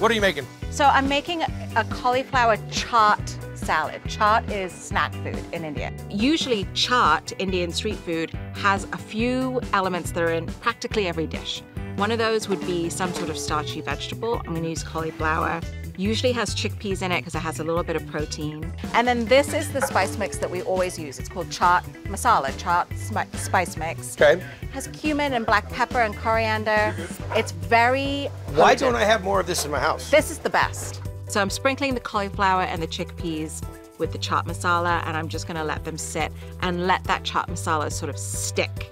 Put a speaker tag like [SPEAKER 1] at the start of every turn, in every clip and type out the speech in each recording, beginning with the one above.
[SPEAKER 1] What are you making?
[SPEAKER 2] So I'm making a cauliflower chaat salad. Chaat is snack food in India. Usually chaat, Indian street food, has a few elements that are in practically every dish. One of those would be some sort of starchy vegetable. I'm going to use cauliflower. Usually has chickpeas in it because it has a little bit of protein. And then this is the spice mix that we always use. It's called chaat masala, chaat spice mix.
[SPEAKER 1] Okay.
[SPEAKER 2] It has cumin and black pepper and coriander. It's very potent.
[SPEAKER 1] Why don't I have more of this in my house?
[SPEAKER 2] This is the best. So I'm sprinkling the cauliflower and the chickpeas with the chaat masala, and I'm just gonna let them sit and let that chaat masala sort of stick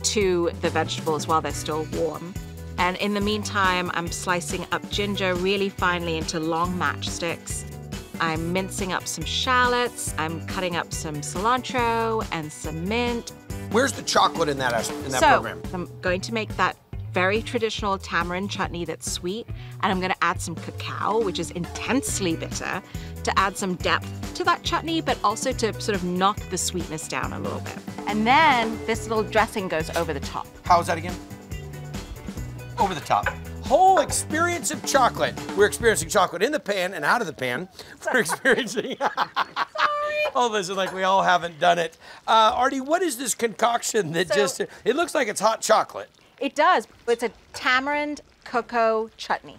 [SPEAKER 2] to the vegetables while they're still warm. And in the meantime, I'm slicing up ginger really finely into long matchsticks. I'm mincing up some shallots. I'm cutting up some cilantro and some mint.
[SPEAKER 1] Where's the chocolate in that program?
[SPEAKER 2] I'm going to make that very traditional tamarind chutney that's sweet, and I'm gonna add some cacao, which is intensely bitter, to add some depth to that chutney, but also to sort of knock the sweetness down a little bit. And then this little dressing goes over the top.
[SPEAKER 1] How's that again? Over the top. Whole experience of chocolate. We're experiencing chocolate in the pan and out of the pan. We're experiencing. Oh, listen, like we all haven't done it. Aarti, what is this concoction that it looks like it's hot chocolate.
[SPEAKER 2] It does. It's a tamarind cacao chutney.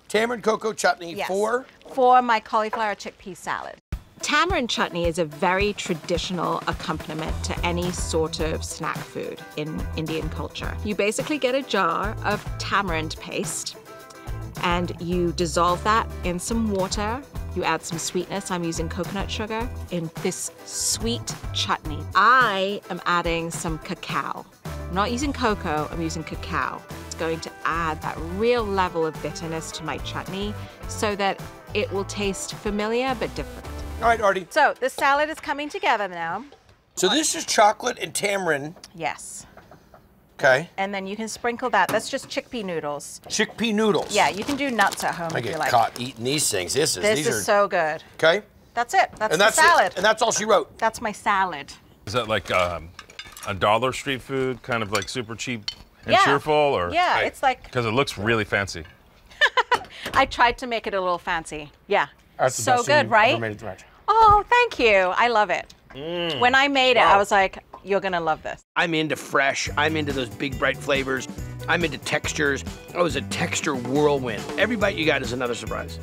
[SPEAKER 1] Tamarind cacao chutney.
[SPEAKER 2] Yes.
[SPEAKER 1] For
[SPEAKER 2] my cauliflower chickpea salad. Tamarind chutney is a very traditional accompaniment to any sort of snack food in Indian culture. You basically get a jar of tamarind paste and you dissolve that in some water. You add some sweetness. I'm using coconut sugar in this sweet chutney. I am adding some cacao. I'm not using cocoa, I'm using cacao. It's going to add that real level of bitterness to my chutney so that it will taste familiar but different.
[SPEAKER 1] All right, Aarti.
[SPEAKER 2] So the salad is coming together now.
[SPEAKER 1] So this is chocolate and tamarind.
[SPEAKER 2] Yes.
[SPEAKER 1] Okay.
[SPEAKER 2] And then you can sprinkle that. That's just chickpea noodles.
[SPEAKER 1] Chickpea noodles.
[SPEAKER 2] Yeah, you can do nuts at home
[SPEAKER 1] I
[SPEAKER 2] if you
[SPEAKER 1] get
[SPEAKER 2] like.
[SPEAKER 1] caught eating these things. These
[SPEAKER 2] is so good.
[SPEAKER 1] Okay.
[SPEAKER 2] That's it. That's
[SPEAKER 1] and
[SPEAKER 2] the salad.
[SPEAKER 1] It. And that's all she wrote.
[SPEAKER 2] That's my salad.
[SPEAKER 3] Is that like a dollar street food, kind of like super cheap and cheerful? Or
[SPEAKER 2] yeah, it's like...
[SPEAKER 3] Because it looks really fancy.
[SPEAKER 2] I tried to make it a little fancy. Yeah.
[SPEAKER 1] That's the
[SPEAKER 2] so
[SPEAKER 1] best
[SPEAKER 2] good,
[SPEAKER 1] thing
[SPEAKER 2] right?
[SPEAKER 1] Ever made it right.
[SPEAKER 2] Oh, thank you. I love it. When I made it, I was like, you're gonna love this.
[SPEAKER 4] I'm into fresh. I'm into those big, bright flavors. I'm into textures. I was a texture whirlwind. Every bite you got is another surprise.